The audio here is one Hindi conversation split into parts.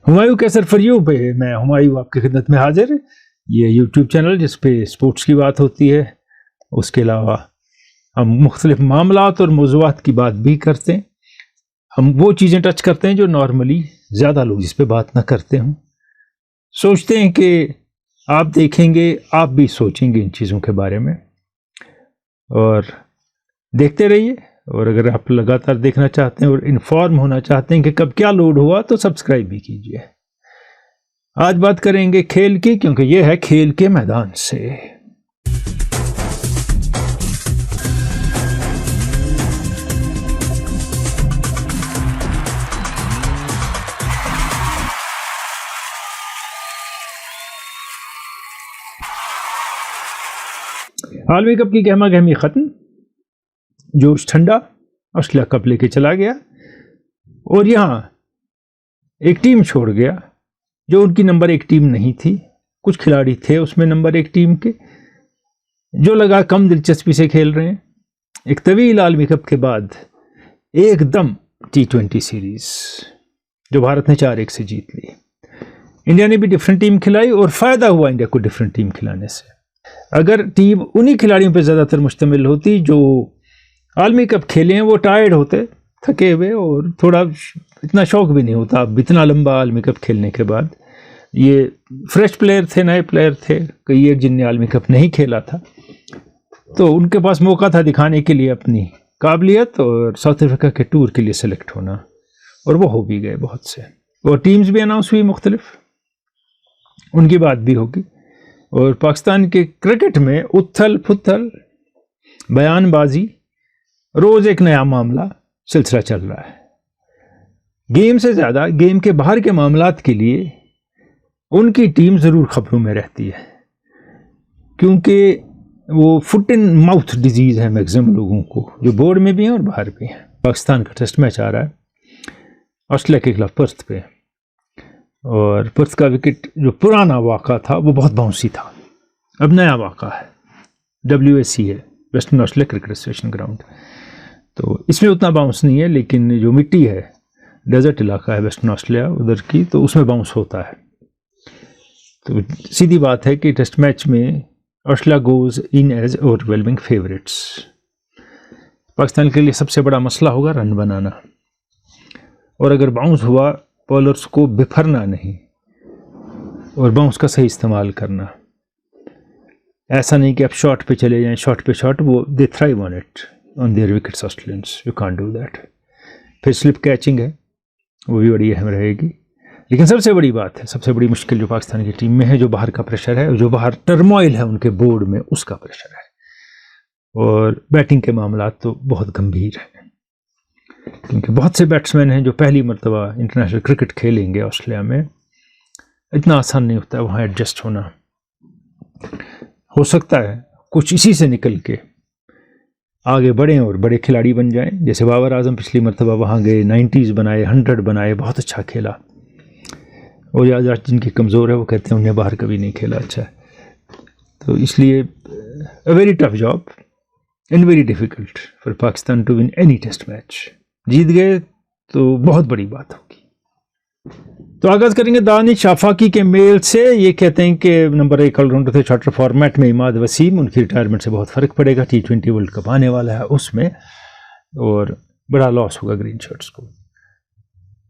हुमायूं कैसर फॉर यू पे मैं हुमायूं आपकी खिदमत में हाजिर। ये यूट्यूब चैनल जिस पे स्पोर्ट्स की बात होती है, उसके अलावा हम मुख्तलिफ मामलात और मौज़ूआत की बात भी करते हैं। हम वो चीज़ें टच करते हैं जो नॉर्मली ज़्यादा लोग जिस पे बात ना करते हों। सोचते हैं कि आप देखेंगे, आप भी सोचेंगे इन चीज़ों के बारे में, और देखते रहिए। और अगर आप लगातार देखना चाहते हैं और इन्फॉर्म होना चाहते हैं कि कब क्या लोड हुआ, तो सब्सक्राइब भी कीजिए। आज बात करेंगे खेल की, क्योंकि ये है खेल के मैदान से। आलमी कप की गहमा गहमी खत्म, जोश ठंडा, ऑस्ट्रेलिया कप लेके चला गया और यहाँ एक टीम छोड़ गया जो उनकी नंबर 1 टीम नहीं थी। कुछ खिलाड़ी थे उसमें नंबर 1 टीम के जो लगा कम दिलचस्पी से खेल रहे हैं। एक तवील आलमी कप के बाद एकदम T20 सीरीज जो भारत ने 4-1 से जीत ली। इंडिया ने भी डिफरेंट टीम खिलाई और फ़ायदा हुआ इंडिया को डिफरेंट टीम खिलाने से। अगर टीम उन्हीं खिलाड़ियों पर ज़्यादातर मुश्तमिल होती जो आलमी कप खेले हैं, वो टायर्ड होते, थके हुए, और थोड़ा इतना शौक भी नहीं होता अब इतना लंबा आलमी कप खेलने के बाद। ये फ्रेश प्लेयर थे, नए प्लेयर थे, कई एक जिनने आलमी कप नहीं खेला था, तो उनके पास मौका था दिखाने के लिए अपनी काबिलियत और साउथ अफ्रीका के टूर के लिए सेलेक्ट होना, और वो हो भी गए बहुत से। और टीम्स भी अनाउंस हुई मुख्तलिफ, उनकी बात भी होगी। और पाकिस्तान के क्रिकेट में उथल पुथल, बयानबाजी, रोज़ एक नया मामला सिलसिला चल रहा है। गेम से ज़्यादा गेम के बाहर के मामलात के लिए उनकी टीम ज़रूर खबरों में रहती है, क्योंकि वो फुट एंड माउथ डिजीज़ है मैक्सिमम लोगों को, जो बोर्ड में भी हैं और बाहर भी हैं। पाकिस्तान का टेस्ट मैच आ रहा है ऑस्ट्रेलिया के खिलाफ पर्थ पे, और पर्थ का विकेट जो पुराना वाक़ा था वो बहुत बाउंसी था, अब नया वाक़ा है। WAC है, western Australia cricket association ground, तो इसमें उतना बाउंस नहीं है, लेकिन जो मिट्टी है, डेजर्ट इलाका है वेस्टर्न ऑस्ट्रेलिया उधर की, तो उसमें बाउंस होता है। तो सीधी बात है कि टेस्ट मैच में Australia goes in as overwhelming favourites. Pakistan के लिए सबसे बड़ा मसला होगा रन बनाना, और अगर बाउंस हुआ, बॉलर्स को बिफरना नहीं और बाउंस का सही इस्तेमाल करना। ऐसा नहीं कि आप शॉट पे चले जाएं, शॉट पे शॉट, वो दे thrive on it on their wickets Australians, you can't do that. फिर स्लिप कैचिंग है, वो भी बड़ी अहम रहेगी। लेकिन सबसे बड़ी बात है, सबसे बड़ी मुश्किल जो पाकिस्तान की टीम में है, जो बाहर का प्रेशर है, जो बाहर टर्मोइल है उनके बोर्ड में, उसका प्रेशर है। और बैटिंग के मामला तो बहुत गंभीर हैं, क्योंकि बहुत से बैट्समैन हैं जो पहली मरतबा इंटरनेशनल क्रिकेट खेलेंगे ऑस्ट्रेलिया में। इतना आसान नहीं होता है वहाँ एडजस्ट होना। हो सकता है कुछ इसी से निकल के आगे बढ़ें और बड़े खिलाड़ी बन जाएं, जैसे बाबर आजम पिछली मरतबा वहाँ गए, 90s बनाए, 100 बनाए, बहुत अच्छा खेला। और याद जिनकी कमज़ोर है वो कहते हैं उन्हें बाहर कभी नहीं खेला अच्छा है। तो इसलिए a very tough job and very difficult for Pakistan to win any test match. जीत गए तो बहुत बड़ी बात होगी। तो आगाज़ करेंगे दानिश आफाकी के मेल से। ये कहते हैं कि नंबर 1 ऑलराउंडर थे शॉर्टर फॉर्मेट में इमाद वसीम, उनकी रिटायरमेंट से बहुत फ़र्क पड़ेगा। T20 वर्ल्ड कप आने वाला है उसमें, और बड़ा लॉस होगा ग्रीन शर्ट्स को।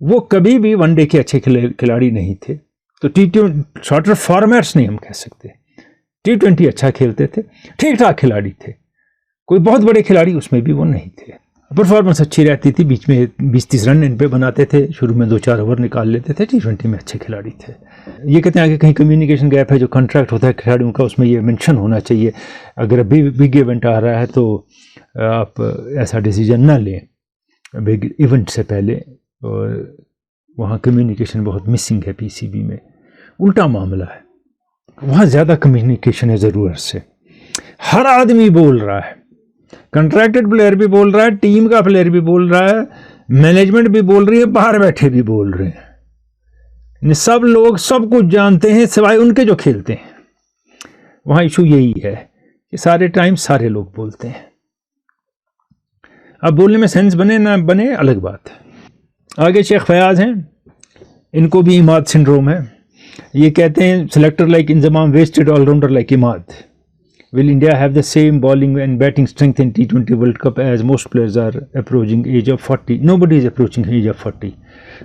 वो कभी भी वनडे के अच्छे खिलाड़ी नहीं थे, तो T20 शॉर्टर फॉर्मेट्स नहीं हम कह सकते। T20 अच्छा खेलते थे, ठीक ठाक खिलाड़ी थे, कोई बहुत बड़े खिलाड़ी उसमें भी वो नहीं थे। परफॉर्मेंस अच्छी रहती थी, बीच में 20-30 रन इन पे बनाते थे, शुरू में 2-4 ओवर निकाल लेते थे। T20 में अच्छे खिलाड़ी थे। ये कहते हैं कि कहीं कम्युनिकेशन गैप है, जो कॉन्ट्रैक्ट होता है खिलाड़ियों का उसमें ये मेंशन होना चाहिए। अगर बिग इवेंट आ रहा है तो आप ऐसा डिसीजन ना लें बिग इवेंट से पहले, और वहाँ कम्युनिकेशन बहुत मिसिंग है PCB में। उल्टा मामला है, वहाँ ज़्यादा कम्युनिकेशन है ज़रूरत से। हर आदमी बोल रहा है, कंट्रैक्टेड प्लेयर भी बोल रहा है, टीम का प्लेयर भी बोल रहा है, मैनेजमेंट भी बोल रही है, बाहर बैठे भी बोल रहे हैं। सब लोग सब कुछ जानते हैं सिवाय उनके जो खेलते हैं। वहाँ इशू यही है कि सारे टाइम सारे लोग बोलते हैं। अब बोलने में सेंस बने ना बने अलग बात है। आगे शेख फयाज हैं, इनको भी इमाद सिंड्रोम है। ये कहते हैं selector like Inzamam wasted allrounder like Imad. Will India have the same bowling and batting strength in T20 World Cup as most players are approaching age of 40? Nobody is approaching age of 40.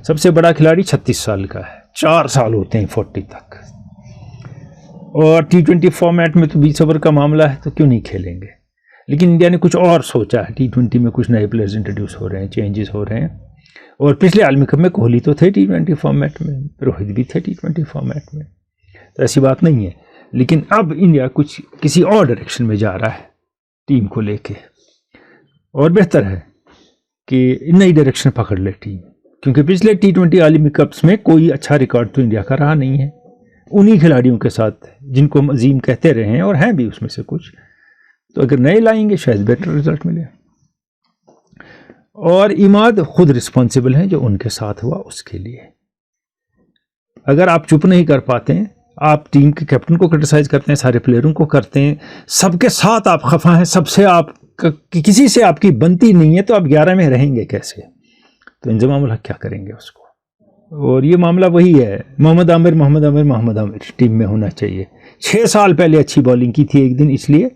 सबसे बड़ा खिलाड़ी 36 साल का है, 4 साल होते हैं 40 तक। और T20 फॉर्मेट में तो 20 ओवर का मामला है, तो क्यों नहीं खेलेंगे। लेकिन इंडिया ने कुछ और सोचा है। T20 में कुछ नए प्लेयर्स इंट्रोड्यूस हो रहे हैं, चेंजेस हो रहे हैं। और पिछले आलमी कप में कोहली तो थे T20 फॉर्मेट में, रोहित भी थे T20 फॉर्मेट में, तो ऐसी बात नहीं है। लेकिन अब इंडिया कुछ किसी और डायरेक्शन में जा रहा है टीम को लेके, और बेहतर है कि नई डायरेक्शन पकड़ ले टीम, क्योंकि पिछले T20 आलमी कप्स में कोई अच्छा रिकॉर्ड तो इंडिया का रहा नहीं है। उन्हीं खिलाड़ियों के साथ जिनको अजीम कहते रहे हैं, और हैं भी उसमें से कुछ, तो अगर नए लाएंगे शायद बेटर रिजल्ट मिले। और इमाद खुद रिस्पॉन्सिबल हैं जो उनके साथ हुआ उसके लिए। अगर आप चुप नहीं कर पाते हैं, आप टीम के कैप्टन को क्रिटिसाइज करते हैं, सारे प्लेयरों को करते हैं, सबके साथ आप खफा हैं, सबसे आप किसी से आपकी बनती नहीं है, तो आप 11 में रहेंगे कैसे। तो इंजमाम उल हक क्या करेंगे उसको। और ये मामला वही है, मोहम्मद आमिर टीम में होना चाहिए। 6 साल पहले अच्छी बॉलिंग की थी एक दिन, इसलिए,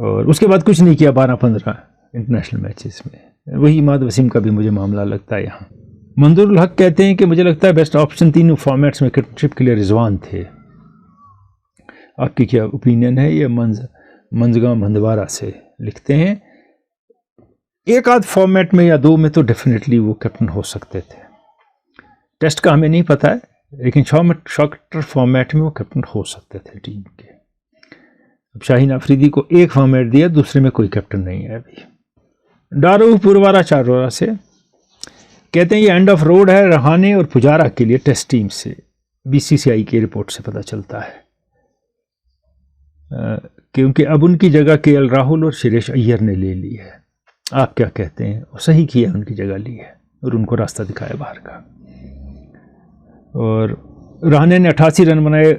और उसके बाद कुछ नहीं किया 12-15 इंटरनेशनल मैचेस में। वही इमाद वसीम का भी मुझे मामला लगता है यहाँ। मंजूर उल हक कहते हैं कि मुझे लगता है बेस्ट ऑप्शन तीनों फॉर्मेट्स में कैप्टनशिप के लिए रिजवान थे। आपकी क्या ओपिनियन है। ये मंजगाम हंदवारा से लिखते हैं। एक आध फॉर्मेट में या 2 में तो डेफिनेटली वो कैप्टन हो सकते थे। टेस्ट का हमें नहीं पता है, लेकिन शॉर्टर फॉर्मेट में वो कैप्टन हो सकते थे टीम के। अब शाहीन अफरीदी को एक फॉर्मेट दिया, दूसरे में कोई कैप्टन नहीं है अभी। डारू पुरवारा चारोरा से कहते हैं ये एंड ऑफ रोड है रहाणे और पुजारा के लिए टेस्ट टीम से। बीसीसीआई की रिपोर्ट से पता चलता है, क्योंकि अब उनकी जगह केएल राहुल और सुरेश अय्यर ने ले ली है। आप क्या कहते हैं। और सही किया, उनकी जगह ली है और उनको रास्ता दिखाया बाहर का। और रहाणे ने 88 रन बनाए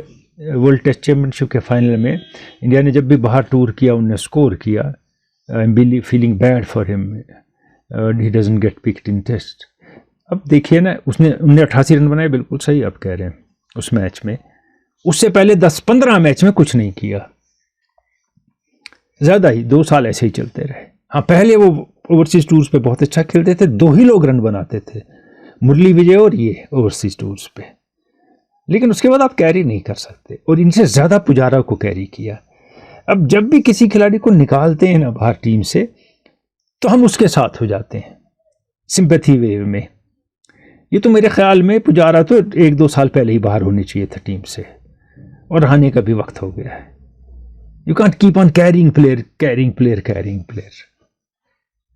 वर्ल्ड टेस्ट चैंपियनशिप के फाइनल में। इंडिया ने जब भी बाहर टूर किया उनने स्कोर किया। I am feeling bad for him, he doesn't get picked in test. अब देखिए ना, उनने 88 रन बनाए, बिल्कुल सही आप कह रहे हैं उस मैच में। उससे पहले 10-15 मैच में कुछ नहीं किया, ज़्यादा ही 2 साल ऐसे ही चलते रहे। हाँ, पहले वो ओवरसीज टूर्स पे बहुत अच्छा खेलते थे, 2 ही लोग रन बनाते थे, मुरली विजय और ये ओवरसीज टूर्स पे। लेकिन उसके बाद आप कैरी नहीं कर सकते, और इनसे ज़्यादा पुजारा को कैरी किया। अब जब भी किसी खिलाड़ी को निकालते हैं ना बाहर टीम से, तो हम उसके साथ हो जाते हैं सिंपैथी वेव में। ये तो मेरे ख्याल में पुजारा तो 1-2 साल पहले ही बाहर होनी चाहिए था टीम से, और रहने का भी वक्त हो गया है। You can't keep on carrying player.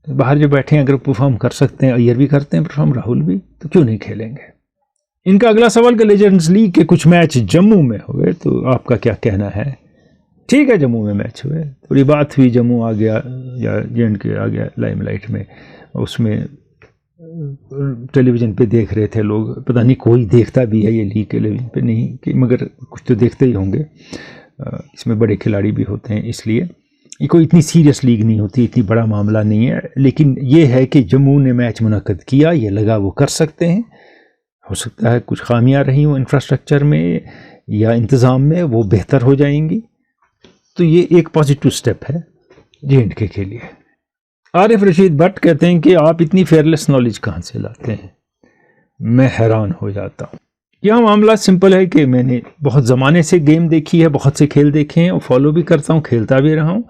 बाहर जो बैठे हैं अगर परफॉर्म कर सकते हैं, अय्यर भी करते हैं परफॉर्म, राहुल भी, तो क्यों नहीं खेलेंगे। इनका अगला सवाल कि लेजेंड्स लीग के कुछ मैच जम्मू में हुए, तो आपका क्या कहना है। ठीक है, जम्मू में मैच हुए, थोड़ी बात हुई, जम्मू आ गया या J&K आ गया लाइमलाइट में। उसमें टेलीविज़न पे देख रहे थे लोग, पता नहीं कोई देखता भी है ये लीग टेलीविज़न पे नहीं कि, मगर कुछ तो देखते ही होंगे। इसमें बड़े खिलाड़ी भी होते हैं, इसलिए ये कोई इतनी सीरियस लीग नहीं होती, इतनी बड़ा मामला नहीं है। लेकिन ये है कि जम्मू ने मैच मुनक्कद किया, ये लगा वो कर सकते हैं। हो सकता है कुछ खामियां रही हों इंफ्रास्ट्रक्चर में या इंतज़ाम में, वो बेहतर हो जाएंगी। तो ये एक पॉजिटिव स्टेप है J&K के लिए। आरिफ रशीद भट्ट कहते हैं कि आप इतनी फेयरलेस नॉलेज कहाँ से लाते हैं, मैं हैरान हो जाता हूँ। यह मामला सिंपल है कि मैंने बहुत ज़माने से गेम देखी है, बहुत से खेल देखे हैं, और फॉलो भी करता हूँ, खेलता भी रहा हूँ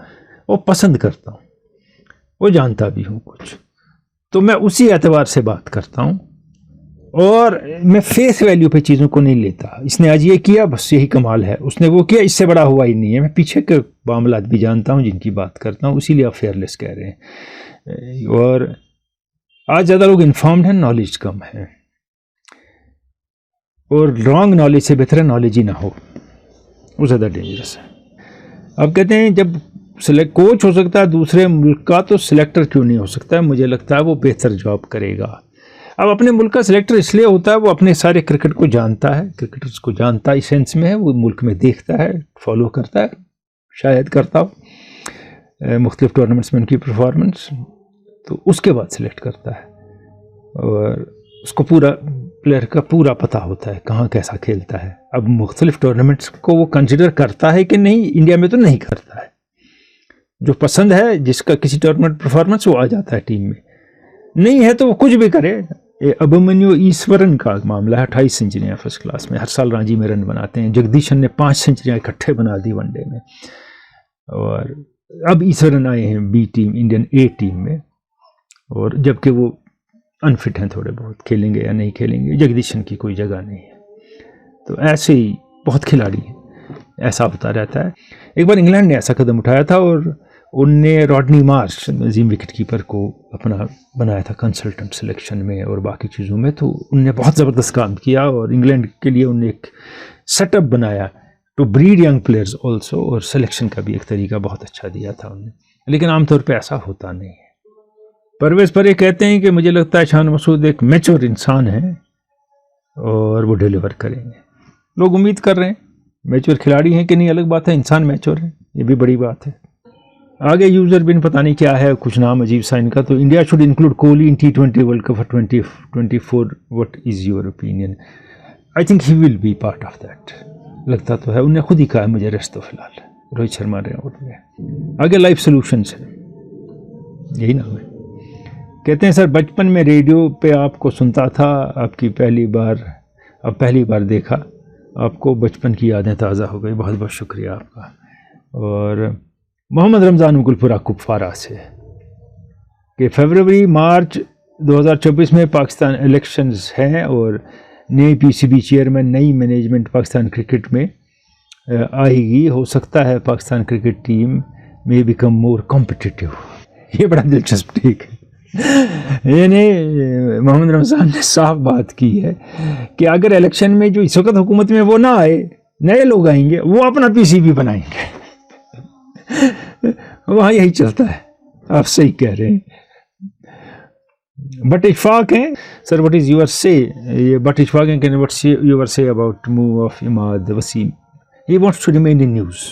और पसंद करता हूँ, वो जानता भी हूँ कुछ। तो मैं उसी एतबार से बात करता हूँ, और मैं फेस वैल्यू पे चीज़ों को नहीं लेता। इसने आज ये किया, बस यही कमाल है, उसने वो किया, इससे बड़ा हुआ ही नहीं है। मैं पीछे के मामलात भी जानता हूँ जिनकी बात करता हूँ, इसीलिए आप फेयरलेस कह रहे हैं। और आज ज़्यादा लोग इन्फॉर्म्ड हैं, नॉलेज कम है, और रॉन्ग नॉलेज से बेहतर है नॉलेज ही ना हो, वो ज़्यादा डेंजरस है। अब कहते हैं जब कोच हो सकता है दूसरे मुल्क का, तो सिलेक्टर क्यों नहीं हो सकता है। मुझे लगता है वो बेहतर जॉब करेगा। अब अपने मुल्क का सिलेक्टर इसलिए होता है, वो अपने सारे क्रिकेट को जानता है, क्रिकेटर्स को जानता है, इस सेंस में है, वो मुल्क में देखता है, फॉलो करता है, शायद करता हो मुख्तलिफ टूर्नामेंट्स में उनकी परफॉर्मेंस, तो उसके बाद सिलेक्ट करता है और उसको पूरा प्लेयर का पूरा पता होता है कहाँ कैसा खेलता है। अब मुख्तलिफ टूर्नामेंट्स को वो कंसिडर करता है कि नहीं, इंडिया में तो नहीं करता है। जो पसंद है, जिसका किसी टूर्नामेंट परफॉर्मेंस, वो आ जाता है टीम में, नहीं है तो वो कुछ भी करे। अभिमन्यु ईश्वरन का मामला है, 28 सेंचुरियाँ फर्स्ट क्लास में, हर साल रांची में रन बनाते हैं। जगदीशन ने 5 सेंचुरियाँ इकट्ठे बना दी वनडे में, और अब ईश्वरन आए हैं बी टीम, इंडियन ए टीम में, और जबकि वो अनफिट हैं थोड़े बहुत, खेलेंगे या नहीं खेलेंगे, जगदीशन की कोई जगह नहीं है। तो ऐसे ही बहुत खिलाड़ी हैं, ऐसा होता रहता है। एक बार इंग्लैंड ने ऐसा कदम उठाया था और उनने Rodney Marsh, Nazim wicket keeper, को अपना बनाया था कंसल्टेंट सिलेक्शन में और बाकी चीज़ों में। तो उनने बहुत ज़बरदस्त काम किया और इंग्लैंड के लिए उनने एक सेटअप बनाया to breed young players also, और सिलेक्शन का भी एक तरीका बहुत अच्छा दिया था उन्हें। लेकिन आमतौर पर ऐसा होता नहीं है। परवेज़ परे कहते हैं कि मुझे लगता है शान मसूद एक मैच्योर इंसान है और वो डिलीवर करेंगे। लोग उम्मीद कर रहे हैं। मैच्योर खिलाड़ी हैं कि नहीं अलग बात है, इंसान मैच्योर है, ये भी बड़ी बात है। आगे यूजर बिन पता नहीं क्या है, कुछ नाम अजीब सा इनका। तो India should include Kohli in T20 world cup for 2024, what is your opinion? I think he will be part of that. लगता तो है, उन्हें खुद ही कहा है मुझे रेस्ट तो फिलहाल। रोहित शर्मा रहे आउट में। आगे लाइफ सोल्यूशंस है, यही नाम है। कहते हैं सर, बचपन में रेडियो पे आपको सुनता था, आपकी पहली बार देखा, आपको बचपन की यादें ताज़ा हो गई। बहुत बहुत शुक्रिया आपका। और मोहम्मद रमज़ान मुगलपुरा कुपवारा से कि फरवरी मार्च 2024 में पाकिस्तान इलेक्शंस हैं और नई PCB चेयरमैन, नई मैनेजमेंट पाकिस्तान क्रिकेट में आएगी। हो सकता है पाकिस्तान क्रिकेट टीम में बिकम मोर कॉम्पिटिटिव। ये बड़ा दिलचस्प ठीक है। यानी मोहम्मद रमज़ान ने साफ बात की है कि अगर इलेक्शन में जो इस वक्त हुकूमत में वो ना आए, नए लोग आएंगे, वो अपना PCB बनाएंगे। वहाँ यही चलता है। आप सही कह रहे हैं। बट इशफाक हैं सर, व्हाट इज़ यूर से? ये बट इशफाक हैं कि what's your say about move of Imad Wasim? He wants to remain in news,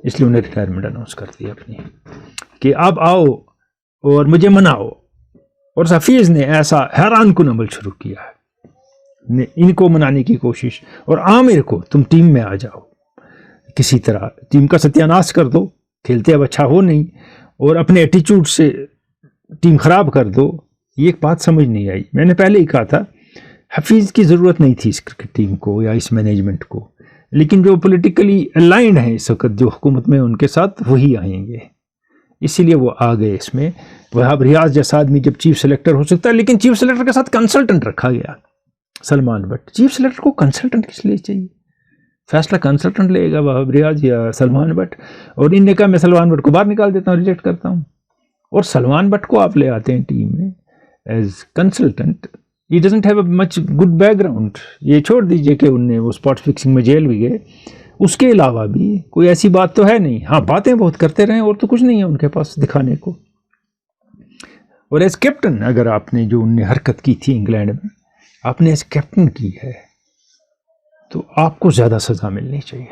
इसलिए उन्हें रिटायरमेंट अनाउंस कर दी अपनी कि आप आओ और मुझे मनाओ। और हफीज़ ने ऐसा हैरान कुन अमल शुरू किया है, इनको मनाने की कोशिश। और आमिर को, तुम टीम में आ जाओ, किसी तरह टीम का सत्यानाश कर दो, खेलते अब अच्छा हो नहीं, और अपने एटीट्यूड से टीम ख़राब कर दो। ये एक बात समझ नहीं आई। मैंने पहले ही कहा था हफीज़ की ज़रूरत नहीं थी इस क्रिकेट टीम को या इस मैनेजमेंट को, लेकिन जो पॉलिटिकली अलाइंड हैं इस वक्त जो हुकूमत में, उनके साथ वही आएंगे, इसीलिए वो आ गए इसमें। वहाब रियाज जैसा आदमी जब चीफ सेलेक्टर हो सकता है, लेकिन चीफ सेलेक्टर के साथ कंसल्टेंट रखा गया, सलमान बट। चीफ सेलेक्टर को कंसल्टेंट किस लिए चाहिए? फैसला कंसल्टेंट लेगा, वहाब रियाज या सलमान बट। और इनने कहा मैं सलमान बट को बाहर निकाल देता हूँ, रिजेक्ट करता हूँ। और सलमान बट को आप ले आते हैं टीम में as consultant. He doesn't have a much good background. ये छोड़ दीजिए कि उनने वो स्पॉट फिक्सिंग में जेल भी गए, उसके अलावा भी कोई ऐसी बात तो है नहीं। हाँ, बातें बहुत करते रहे और तो कुछ नहीं है उनके पास दिखाने को। और एज कैप्टन, अगर आपने जो उनने हरकत की थी इंग्लैंड में, आपने एज कैप्टन की है, तो आपको ज़्यादा सज़ा मिलनी चाहिए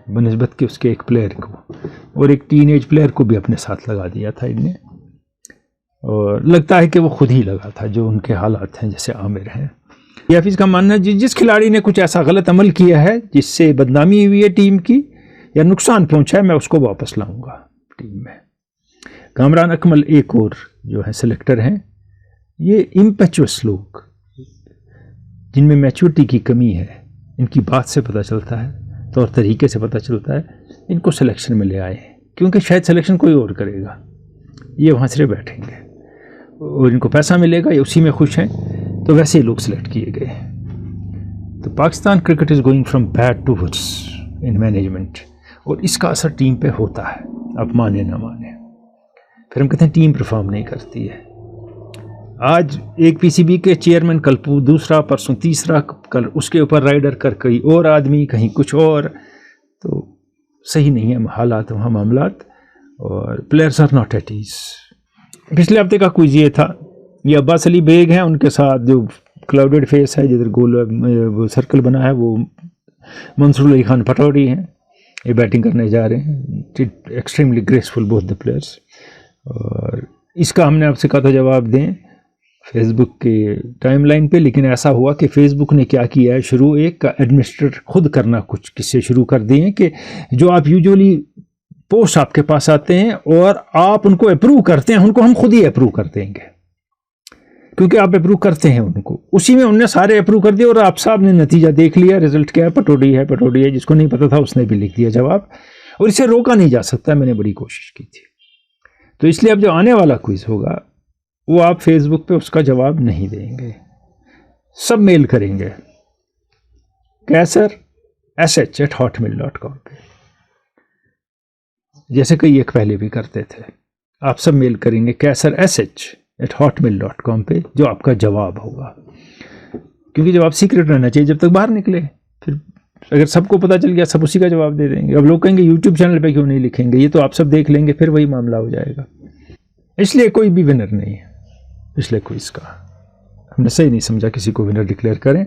बनिस्बत के उसके एक प्लेयर को। और एक टीनेज प्लेयर को भी अपने साथ लगा दिया था इनने, और लगता है कि वो खुद ही लगा था, जो उनके हालात हैं जैसे आमिर हैं। हाफिज़ का मानना है जिस खिलाड़ी ने कुछ ऐसा गलत अमल किया है जिससे बदनामी हुई है टीम की या नुकसान पहुंचा है, मैं उसको वापस लाऊंगा टीम में। कामरान अकमल एक और जो है सेलेक्टर हैं, ये इम्पेचुअस लोग जिनमें मैच्योरिटी की कमी है, इनकी बात से पता चलता है, तौर तरीके से पता चलता है, इनको सिलेक्शन में ले आए, क्योंकि शायद सिलेक्शन कोई और करेगा, ये वहाँ से बैठेंगे और इनको पैसा मिलेगा, ये उसी में खुश हैं, तो वैसे ही लोग सिलेक्ट किए गए। तो Pakistan cricket is going from bad to goods in management, और इसका असर टीम पे होता है, आप माने ना माने। फिर हम कहते हैं टीम परफॉर्म नहीं करती है। आज एक PCB के चेयरमैन, कल दूसरा, परसों तीसरा, कल उसके ऊपर राइडर कर कहीं और आदमी, कहीं कुछ और, तो सही नहीं है हालात वहाँ मामलात, और players are not at ease. पिछले हफ्ते का क्विज ये था, ये अब्बास अली बेग हैं, उनके साथ जो क्लाउडेड फेस है जिधर गोल सर्कल बना है, वो मंसूर अली खान पटौड़ी हैं, ये बैटिंग करने जा रहे हैं। Extremely graceful both the players. और इसका हमने आपसे कहा था जवाब दें। फेसबुक के टाइमलाइन पे। लेकिन ऐसा हुआ कि फेसबुक ने क्या किया है, शुरू एक एडमिनिस्ट्रेटर खुद करना कुछ किस्से शुरू कर दिए कि जो आप यूजुअली पोस्ट आपके पास आते हैं और आप उनको अप्रूव करते हैं, उनको हम खुद ही अप्रूव कर देंगे, क्योंकि आप अप्रूव करते हैं उनको। उसी में उनने सारे अप्रूव कर दिए और आप साहब ने नतीजा देख लिया, रिजल्ट क्या है, पटौडी है पटौडी है। जिसको नहीं पता था उसने भी लिख दिया जवाब, और इसे रोका नहीं जा सकता। मैंने बड़ी कोशिश की थी। तो इसलिए अब जो आने वाला क्विज होगा वो आप फेसबुक पे उसका जवाब नहीं देंगे, सब मेल करेंगे kaisar@hotmail.com पे, जैसे कई एक पहले भी करते थे। आप सब मेल करेंगे kaisar@hotmail.com पे, जो आपका जवाब होगा। क्योंकि जवाब सीक्रेट रहना चाहिए जब तक बाहर निकले। फिर अगर सबको पता चल गया सब उसी का जवाब दे देंगे। अब लोग कहेंगे यूट्यूब चैनल पे क्यों नहीं लिखेंगे, ये तो आप सब देख लेंगे, फिर वही मामला हो जाएगा। इसलिए कोई भी विनर नहीं है पिछले क्विज का। हमने सही नहीं समझा किसी को विनर डिक्लेयर करें।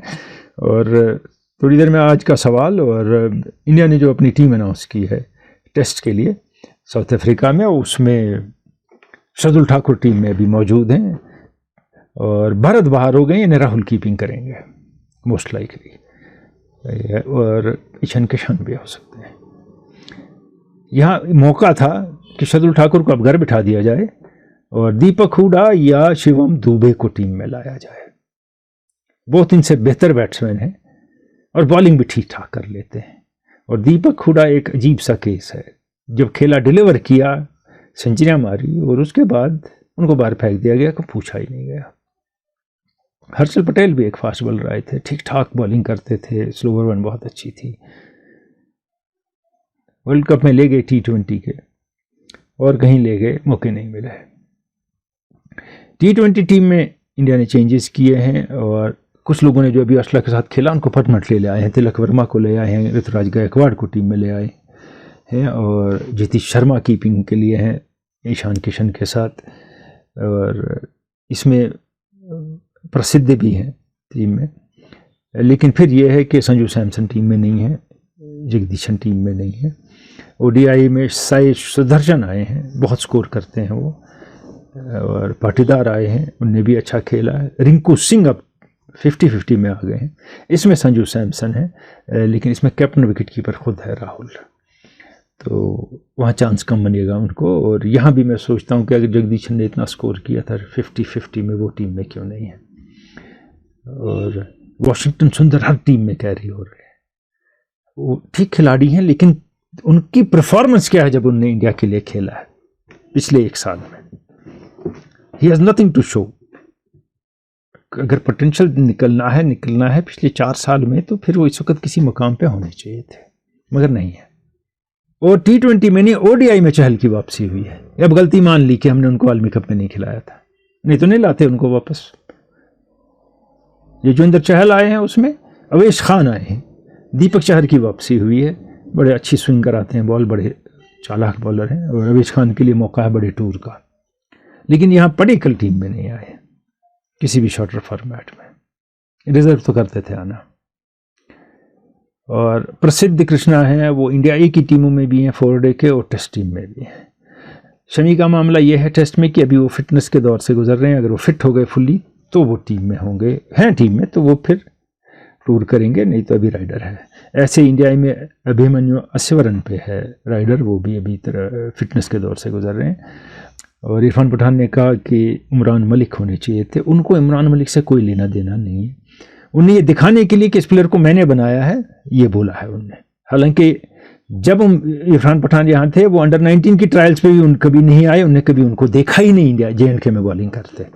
और थोड़ी देर में आज का सवाल, और इंडिया ने जो अपनी टीम अनाउंस की है टेस्ट के लिए साउथ अफ्रीका में, उसमें शार्दुल ठाकुर टीम में भी मौजूद हैं और भरत बाहर हो गए, यानी राहुल कीपिंग करेंगे मोस्ट लाइकली, और ईशान किशन भी हो सकते हैं। यहाँ मौका था कि शार्दुल ठाकुर को अब घर बिठा दिया जाए और दीपक हुडा या शिवम दुबे को टीम में लाया जाए। बहुत इनसे बेहतर बैट्समैन हैं और बॉलिंग भी ठीक ठाक कर लेते हैं। और दीपक हुडा एक अजीब सा केस है, जब खेला डिलीवर किया, सेंचुरियां मारी और उसके बाद उनको बाहर फेंक दिया गया, को पूछा ही नहीं गया। हर्षल पटेल भी एक फास्ट बॉलर आए थे, ठीक ठाक बॉलिंग करते थे, स्लोवर वन बहुत अच्छी थी। वर्ल्ड कप में ले गए T20 के, और कहीं ले गए, मौके नहीं मिले। T20 टीम में इंडिया ने चेंजेस किए हैं, और कुछ लोगों ने जो अभी ऑस्ट्रेलिया के साथ खेला उनको फटमट ले आए हैं। तिलक वर्मा को ले आए हैं, ऋतुराज गायकवाड़ को टीम में ले आए हैं, और जितेश शर्मा कीपिंग के लिए हैं ईशान किशन के साथ। और इसमें प्रसिद्ध भी हैं टीम में। लेकिन फिर यह है कि संजू सैमसन टीम में नहीं है, जगदीशन टीम में नहीं है। ODI में साई सुदर्शन आए हैं, बहुत स्कोर करते हैं वो, और पाटीदार आए हैं, उनने भी अच्छा खेला है। रिंकू सिंह अब 50-50 में आ गए हैं। इसमें संजू सैमसन है, लेकिन इसमें कैप्टन विकेट कीपर खुद है राहुल, तो वहाँ चांस कम बनेगा उनको। और यहाँ भी मैं सोचता हूँ कि अगर जगदीशन ने इतना स्कोर किया था 50-50 में, वो टीम में क्यों नहीं है। और वॉशिंगटन सुंदर हर टीम में कैरी हो रहे हैं, वो ठीक खिलाड़ी हैं, लेकिन उनकी परफॉर्मेंस क्या है जब उनने इंडिया के लिए खेला है पिछले एक साल में। He has nothing to show. अगर पोटेंशियल निकलना है पिछले 4 साल में, तो फिर वो इस वक्त किसी मुकाम पे होने चाहिए थे, मगर नहीं है। और T20 में नहीं, ODI में चहल की वापसी हुई है। अब गलती मान ली कि हमने उनको आलमी कप में नहीं खिलाया था, नहीं तो नहीं लाते उनको वापस। ये जो अंदर चहल आए हैं उसमें अवेश खान आए हैं, दीपक चहर की वापसी हुई है। बड़े अच्छी स्विंग कराते हैं बॉल, बड़े चालाक बॉलर हैं, और अवेश खान के लिए मौका है बड़े टूर का। लेकिन यहाँ पडिक्कल टीम में नहीं आए किसी भी शॉर्टर फॉर्मेट में, रिजर्व तो करते थे आना। और प्रसिद्ध कृष्णा है, वो इंडिया ए की टीमों में भी हैं, 4 डे के, और टेस्ट टीम में भी हैं। शमी का मामला ये है टेस्ट में कि अभी वो फिटनेस के दौर से गुजर रहे हैं। अगर वो फिट हो गए फुल्ली तो वो टीम में होंगे, हैं टीम में, तो वो फिर टूर करेंगे, नहीं तो अभी राइडर है। ऐसे इंडिया में अभिमन्यु अस्वरन पे है राइडर, वो भी अभी फिटनेस के दौर से गुजर रहे हैं। और इरफान पठान ने कहा कि इमरान मलिक होने चाहिए थे, उनको इमरान मलिक से कोई लेना देना नहीं है। उन्हें ये दिखाने के लिए कि इस प्लेयर को मैंने बनाया है, ये बोला है उनने। हालांकि जब इरफान पठान यहाँ थे, वो अंडर 19 की ट्रायल्स पे भी कभी नहीं आए, उन्हें कभी उनको देखा ही नहीं इंडिया JNK में बॉलिंग करते।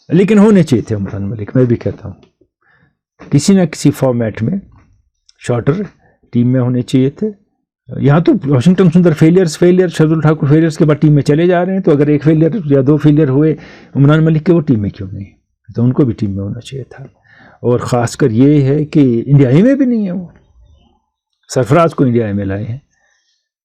लेकिन होने चाहिए थे इमरान मलिक, मैं भी कहता हूँ किसी न किसी फॉर्मेट में शॉर्टर टीम में होने चाहिए थे। यहाँ तो वॉशिंगटन सुंदर फेलियर, शार्दुल ठाकुर फेलियर्स के बाद टीम में चले जा रहे हैं। तो अगर एक फेलियर या 2 फेलियर हुए इमरान मलिक के, वो टीम में क्यों नहीं, तो उनको भी टीम में होना चाहिए था। और ख़ासकर ये है कि इंडिया ए में भी नहीं है, वो सरफराज को इंडिया ए में लाए हैं।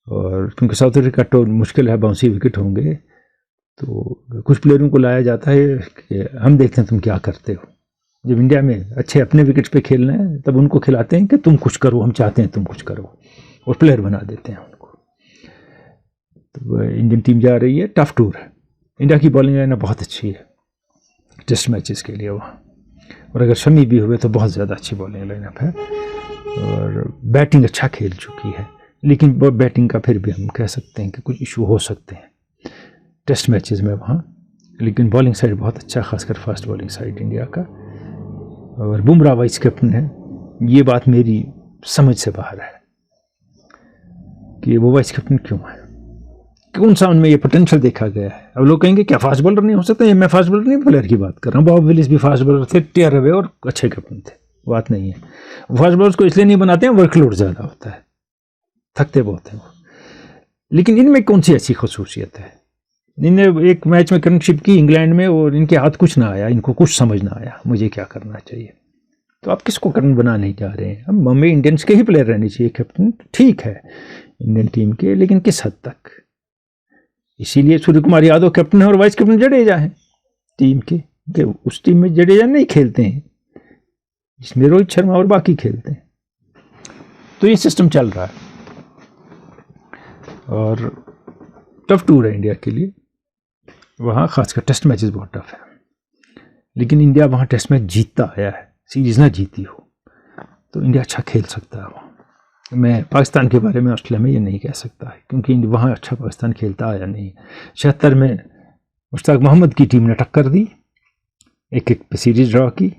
और क्योंकि साउथ अफ्रीका तो मुश्किल है, बाउंसी विकेट होंगे, तो कुछ प्लेयरों को लाया जाता है कि हम देखते हैं तुम क्या करते हो। जब इंडिया में अच्छे अपने विकेट्स पे खेलना है, तब उनको खिलाते हैं कि तुम कुछ करो, हम चाहते हैं तुम कुछ करो, और प्लेयर बना देते हैं उनको। तो इंडियन टीम जा रही है, टफ टूर है। इंडिया की बॉलिंग लाइन बहुत अच्छी है, टेस्ट मैचेस के लिए वहाँ। और अगर शमी भी हुए तो बहुत ज़्यादा अच्छी बॉलिंग लाइनअप है और बैटिंग अच्छा खेल चुकी है, लेकिन वो बैटिंग का फिर भी हम कह सकते हैं कि कुछ इशू हो सकते हैं टेस्ट मैचेस में वहाँ। लेकिन बॉलिंग साइड बहुत अच्छा, खासकर फास्ट बॉलिंग साइड इंडिया का। और बुमराह वाइस कैप्टन है, ये बात मेरी समझ से बाहर है कि वो वाइस कैप्टन क्यों है, कौन सा उनमें ये पोटेंशियल देखा गया है। अब लोग कहेंगे क्या फास्ट बॉलर नहीं हो सकता, ये मैं फास्ट बॉलर नहीं, बॉलर की बात कर रहा हूँ। बॉब विलिस भी फास्ट बॉलर थे, टेयर अवे और अच्छे कैप्टन थे, बात नहीं है। फास्ट बॉलर्स को इसलिए नहीं बनाते हैं, वर्कलोड ज़्यादा होता है, थकते बहुत हैं वो। लेकिन इनमें कौन सी ऐसी खसूसियत है, इनने एक मैच में कैप्टनशिप की इंग्लैंड में और इनके हाथ कुछ ना आया, इनको कुछ समझ ना आया मुझे क्या करना चाहिए। तो आप किसको कैप्टन बनाने जा रहे हैं? अब हमें इंडियंस के ही प्लेयर रहने चाहिए कैप्टन, ठीक है इंडियन टीम के, लेकिन किस हद तक। इसीलिए सूर्य कुमार यादव कैप्टन है और वाइस कैप्टन जडेजा है टीम के। उस टीम में जडेजा नहीं खेलते हैं, इसमें रोहित शर्मा और बाकी खेलते हैं। तो ये सिस्टम चल रहा है और टफ टूर है इंडिया के लिए वहाँ, खासकर टेस्ट मैचेस बहुत टफ है। लेकिन इंडिया वहाँ टेस्ट मैच जीतता आया है, सीरीज ना जीती हो तो इंडिया अच्छा खेल सकता है वहाँ। मैं पाकिस्तान के बारे में ऑस्ट्रेलिया में ये नहीं कह सकता है, क्योंकि वहाँ अच्छा पाकिस्तान खेलता आया नहीं। 76 में मुश्ताक मोहम्मद की टीम ने टक्कर दी, 1-1 पे सीरीज ड्रा की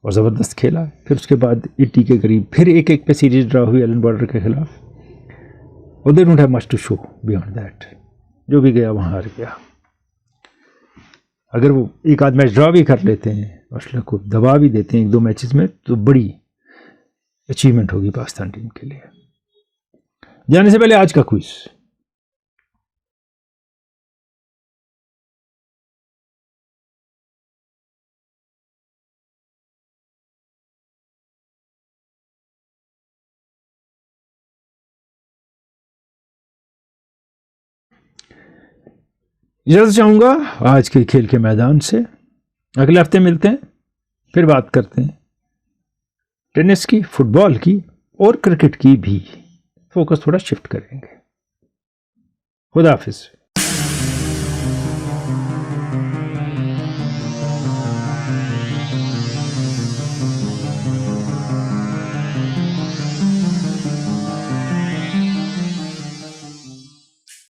और ज़बरदस्त खेला। फिर उसके बाद 80 के करीब फिर 1-1 पे सीरीज ड्रा हुई एलन बॉर्डर के खिलाफ। और they don't have much to show beyond that, जो भी गया वहाँ हार गया। अगर वो एक आध मैच ड्रा भी कर लेते हैं, ऑस्ट्रेलिया को दबा भी देते हैं 1-2 मैचेस में, तो बड़ी अचीवमेंट होगी पाकिस्तान टीम के लिए। जाने से पहले आज का क्विज। इजाज़त चाहूँगा आज के खेल के मैदान से। अगले हफ्ते मिलते हैं, फिर बात करते हैं टेनिस की, फुटबॉल की और क्रिकेट की भी। फोकस थोड़ा शिफ्ट करेंगे। खुदा हाफिज़।